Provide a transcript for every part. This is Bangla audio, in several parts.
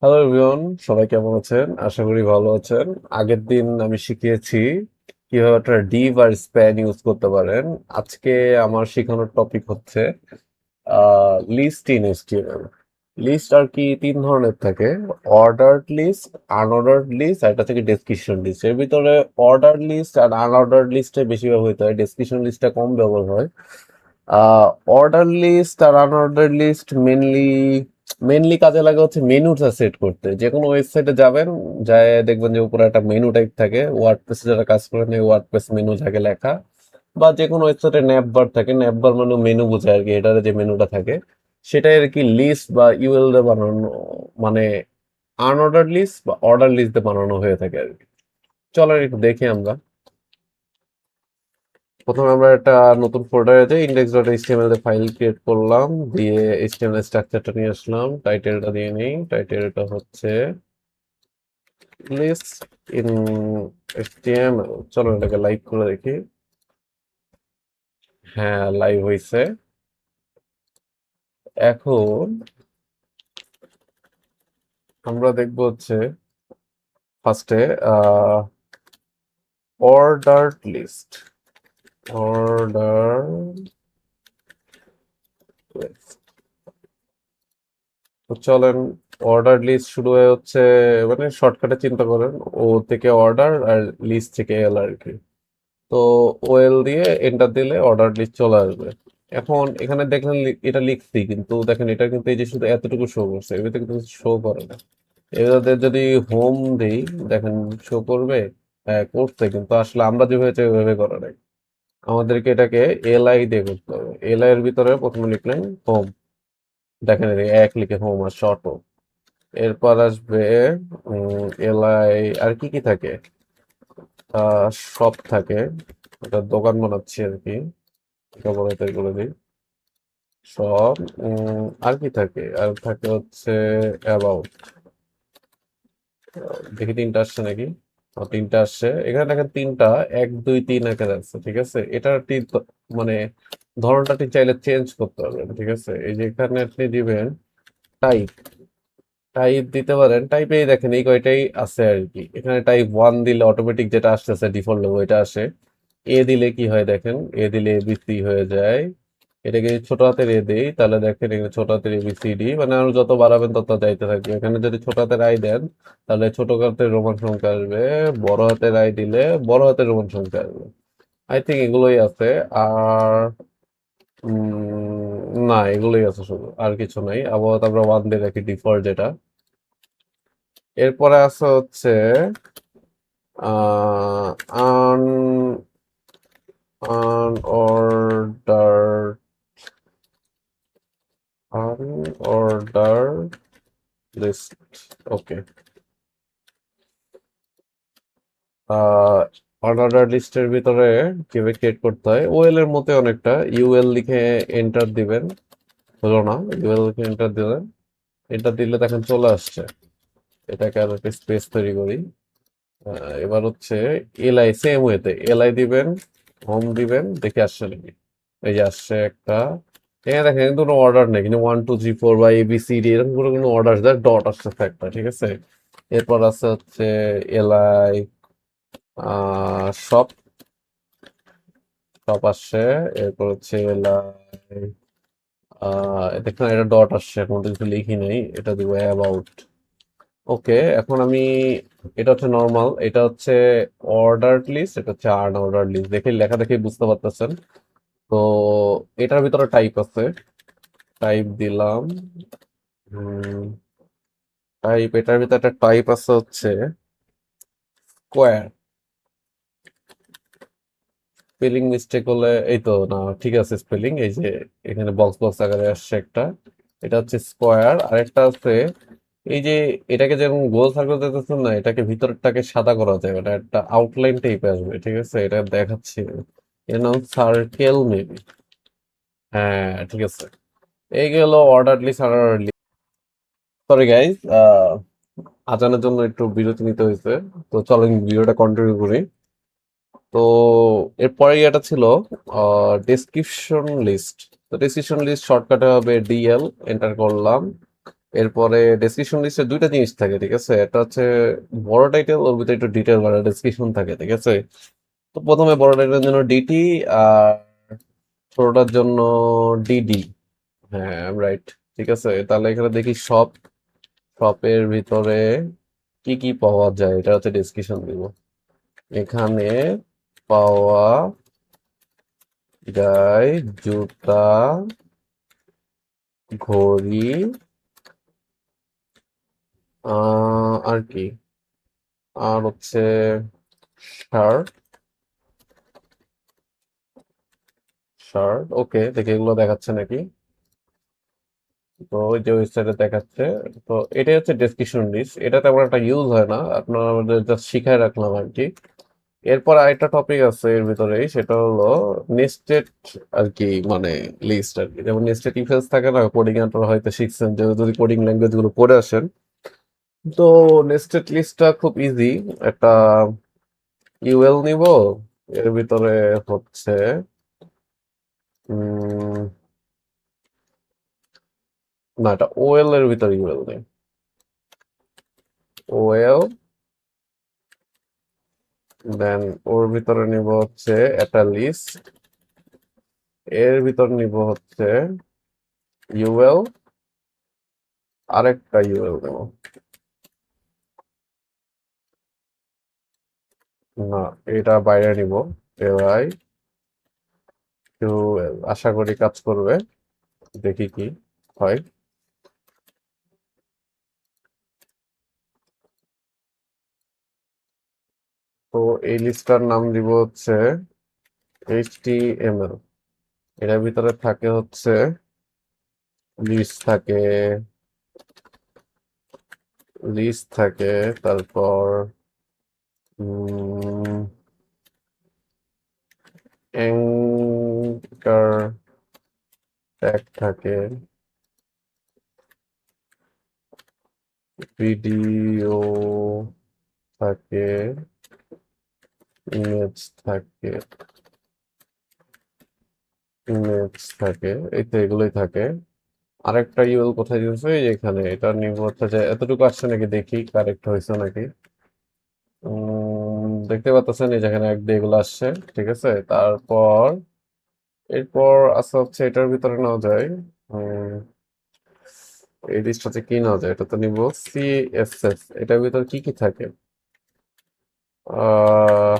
হ্যালো এভরিওয়ান, সবাই কেমন আছেন? আশা করি ভালো আছেন। আগের দিন আমি শিখিয়েছি কিভাবে একটা div আর span ইউজ করতে পারেন। আজকে আমার শেখানোর টপিক হচ্ছে লিস্ট ইন HTML। লিস্ট আর কি তিন ধরনের থাকে: অর্ডার্ড লিস্ট, আনঅর্ডার্ড লিস্ট, আর এটা থেকে ডেসক্রিপশন লিস্ট। এর ভিতরে অর্ডার লিস্ট আর আনঅর্ডার্ড লিস্টে বেশি ব্যবহৃত হয়, ডেসক্রিপশন লিস্টটা কম ব্যবহার হয়। অর্ডার লিস্ট আর আনঅর্ডার লিস্ট মেনলি কাজে লাগে হচ্ছে মেনুটা সেট করতে। যে কোনো ওয়েবসাইটে যাবেন, যায় দেখবেন যে উপরে একটা মেনু টাইপ থাকে। ওয়ার্ডপ্রেসে যারা কাজ করেন এই ওয়ার্ডপ্রেস মেনু থাকে লেখা, বা যে কোনো ওয়েবসাইটে ন্যাপবার থাকে। ন্যাপবার মানে মেনু বোঝায় আর কি, এটার যে মেনুটা থাকে সেটাই আর কি লিস্ট বা ইউএল দিয়ে বানানো, মানে আনঅর্ডার লিস্ট বা অর্ডার লিস্ট দিয়ে বানানো হয়ে থাকে আর কি। চলো একটু দেখি আমরা। প্রথমে আমরা একটা নতুন ফোল্ডারে যাই, index.html এ ফাইল ক্রিয়েট করলাম, দিয়ে HTML স্ট্রাকচারটা নিয়ে আসলাম, টাইটেলটা দিয়ে নিই। টাইটেলটা হচ্ছে লিস্ট ইন HTML। চলো এটাকে লাইভ করে দেখি। হ্যাঁ, লাইভ হয়েছে। এখন আমরা দেখবো হচ্ছে ফার্স্টে অর্ডার লিস্ট। অর্ডার লিস্ট, তো চলেন। অর্ডার লিস্ট শুরু হয়ে হচ্ছে, মানে শর্টকাটে চিন্তা করেন, ও থেকে অর্ডার আর লিস্ট থেকে এল আর কি। তো ওএল দিয়ে এন্টার দিলে অর্ডার লিস্ট চলে আসবে। এখন এখানে দেখেন এটা লিখছি, কিন্তু দেখেন এটা কিন্তু এই যে শুধু এতটুকু শো করছে, এর ভিতরে কিন্তু শো করে না। এটাতে যদি হোম দেই, দেখেন শো করবে। হ্যাঁ করছে, কিন্তু আসলে আমরা যেভাবে চাই ওইভাবে করা নাই। আমাদেরকে এটাকে এলআই দিয়ে করতে হবে। এলআই এর ভিতরে প্রথমে লিখলেন হোম, দেখেন এই এক লিখে হোম আর শর্ট। এরপর আসবে এলআই, আর কি কি থাকে, শপ থাকে, এটা দোকান বানাচ্ছি আর কি, এটা বলে তাই করে দিই। সব আর কি থাকে, আর থাকে হচ্ছে অ্যাবাউট। দেখি তিনটা আসছে নাকি। তিনটা আসছে এখানে, দেখেন তিনটা, এক দুই তিন এখানে আছে। ঠিক আছে, এটা মানে ধরনটা ঠিক চাইলে চেঞ্জ করতে হবে। ঠিক আছে, এই যে এখানে আপনি দিবেন টাইপ। টাইপ দিতে পারেন, টাইপেই দেখেন এই কয়টাই আছে আর কি। এখানে টাইপ ওয়ান দিলে অটোমেটিক যেটা আসতেছে ডিফল্ট লোগো এটা আসে। এ দিলে কি হয় দেখেন, এ দিলে এবিসি হয়ে যায়। এটাকে যদি ছোট হাতের এ দেই তাহলে দেখেন এখানে ছোট হাতের এবিসিডি, মানে আরো যত বাড়াবেন তত যাইতে থাকবে। এখানে যদি ছোট হাতের আই দেন তাহলে ছোট হাতের রোমান সংখ্যা আসবে, বড় হাতের আই দিলে বড় হাতের রোমান সংখ্যা আসবে। আই থিঙ্ক এগুলোই আছে। আর না, এগুলোই আছে শুধু, আর কিছু নাই। আবার আমরা ওয়ান দিয়ে রাখি ডিফল্ট যেটা। এরপরে আছে হচ্ছে আন আনঅর্ডার আনঅর্ডার লিস্ট। ওকে। অর্ডার লিস্টের ভিতরে কিভাবে ক্রিয়েট করতে হয়, ওএল এর মতে অনেকটা। ইউএল লিখে এন্টার দিবেন। হলো না, ইউএল লিখে এন্টার দিলেন। এন্টার দিলে দেখেন চলে আসছে। এটাকে আর একটা স্পেস তৈরি করি। এবার হচ্ছে এলআই, সেম ওয়েতে এলআই দিবেন, হোম দিবেন, দেখে আসছে নাকি। এই যে আসছে একটা। এখানে দেখেন কিন্তু কোনো অর্ডার নেই, কিন্তু 1 2 3 4 বা এবিসিডি এরকম করে কোনো অর্ডার দেয়, ডট আসছে একটা। ঠিক আছে, এরপর আছে হচ্ছে এলআই শপ। শপ আসছে। এরপর হচ্ছে এলআই দেখুন এটা ডট আসছে, এখন তো কিছু লিখি নেই, এটা দিব অ্যাবাউট। ওকে, এখন আমি, এটা হচ্ছে নর্মাল, এটা হচ্ছে অর্ডার লিস্ট, এটা হচ্ছে আনঅর্ডার লিস্ট। দেখে লেখা দেখে বুঝতে পারতেছেন। তো এটার ভিতরে টাইপ আছে, টাইপ দিলাম। টাইপ, এটার ভিতরে একটা টাইপ আছে হচ্ছে স্কোয়ার। স্পেলিং মিস্টেক হলে, এই তো না, ঠিক আছে স্পেলিং, এই যে এখানে বক্স বক্স আকারে আসছে একটা। এটা হচ্ছে স্কোয়ার। আর একটা আছে এই যে, এটাকে যেমন গোল সার্কেল দেখতেছেন না, এটাকে ভিতরটাকে সাদা করা যায়, মানে একটা আউটলাইন টাইপে আসবে। ঠিক আছে, এটা দেখাচ্ছি। এর নাম সার্কেল মেবি। হ্যাঁ ঠিক আছে, এই গেল order list. Order list, sorry guys, আজানের জন্য একটু বিরতি নিতে হয়েছে। তো চলেন ভিডিওটা কন্টিনিউ করি। তো এরপরে এটা ছিল ডেসক্রিপশন লিস্ট। তো ডেসক্রিপশন লিস্ট শর্টকাটে হবে ডিএল, এন্টার করলাম। এরপরে ডেসক্রিপশন লিস্টে দুইটা জিনিস থাকে, ঠিক আছে? একটা হচ্ছে বড় টাইটেল, ওর ভিতরে একটু ডিটেল আর ডেসক্রিপশন থাকে, ঠিক আছে? তো প্রথমে বড় টাইটেলের জন্য ডিটি আর ছোটটার জন্য ডিডি। হ্যাঁ, রাইট। ঠিক আছে, তাহলে এখানে দেখি শপের ভিতরে কি কি পাওয়া যায়, এটা হচ্ছে ডেসক্রিপশন দিব। এখানে পাওয়া যায় জুতা, ঘড়ি, আর কি, আর হচ্ছে শার্ট। শার্ট, ওকে, দেখে এগুলো দেখাচ্ছে নাকি? তো ওই যে ওয়েবসাইটে দেখাচ্ছে। তো এটাই হচ্ছে ডেসক্রিপশন লিস্ট, এটা তেমন একটা ইউজ হয় না, আপনারা আমাদের জাস্ট শিখায় রাখলাম আর কি। এরপর আরেকটা টপিক আছে এর ভিতরেই, সেটা হলো নেস্টেড আর কি, মানে লিস্ট আর কি। যেমন নেস্টেড ইফেলস থাকে না, কোডিং আপনারা হয়তো শিখছেন, যে যদি কোডিং ল্যাঙ্গুয়েজ গুলো পড়ে আসেন। তো নেস্টেড লিস্টটা খুব ইজি। একটা ইউএল নিব, এর ভিতরে হচ্ছে উম, না, এটা ওএল এর ভিতরে ইউএল নেই। ওএল, দেন ওর ভিতরে নিব হচ্ছে একটা লিস্ট, এর ভিতর নিব হচ্ছে ইউএল, আরেকটা ইউএল নেব। না, এটা বাইরে নিব। এআই ইউএল, আশা করি কাজ করবে, দেখি কি হয়। তো এই লিস্টটার নাম দিব হচ্ছে HTML। এটার ভিতরে থাকে হচ্ছে লিস্ট থাকে, তারপর অ্যাঙ্কার ট্যাগ থাকে, ভিডিও থাকে, ইমেজ থাকে, এই তো এগুলোই থাকে। আরেকটা ইউএল কোথায় দিয়েছে, এই যে এখানে। এটা নিব হচ্ছে যে এতটুকু আসছে নাকি, দেখি কারেক্ট হয়েছে নাকি। দেখতে পাচ্ছেন এই যেখানে এক দিয়ে এগুলো আসছে, ঠিক আছে? তারপর এরপর আছে হচ্ছে এটার ভিতরে নেওয়া যায়। উম, এই লিস্টটাতে কি নেওয়া যায়, এটা তো নিব সিএসএস। এটার ভিতর কি কি থাকে? আহ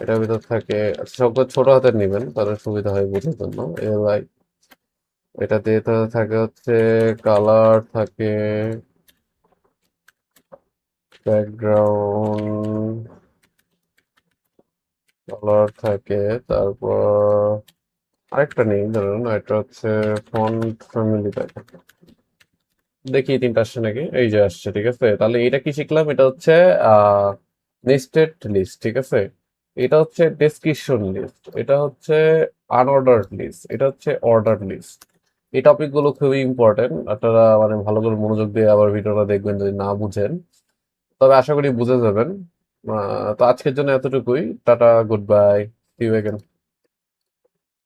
এটার ভিতর থাকে, আচ্ছা, সবগুলো ছোট হাতের নেবেন তাহলে সুবিধা হয় বোঝার জন্য। এলাই, এটাতে তো থাকে হচ্ছে কালার থাকে, ব্যাকগ্রাউন্ড কালার থাকে, তারপর আরেকটা নেই ধরুন, এটা হচ্ছে ফন্ট ফ্যামিলি থাকে। দেখি তিনটা আসছে নাকি, এই যে আসছে, ঠিক আছে। তাহলে এটা কি শিখলাম, এটা হচ্ছে আহ নেস্টেড লিস্ট, ঠিক আছে। এটা হচ্ছে ডেসক্রিপশন লিস্ট, এটা হচ্ছে আনঅর্ডার্ড লিস্ট, এটা হচ্ছে অর্ডার লিস্ট। এই টপিক গুলো খুবই ইম্পর্টেন্ট, আপনারা মানে ভালো করে মনোযোগ দিয়ে আবার ভিডিওটা দেখবেন যদি না বুঝেন। তবে আশা করি বুঝে যাবেন। তো আজকের জন্য এতটুকুই, tata, good bye, see you again.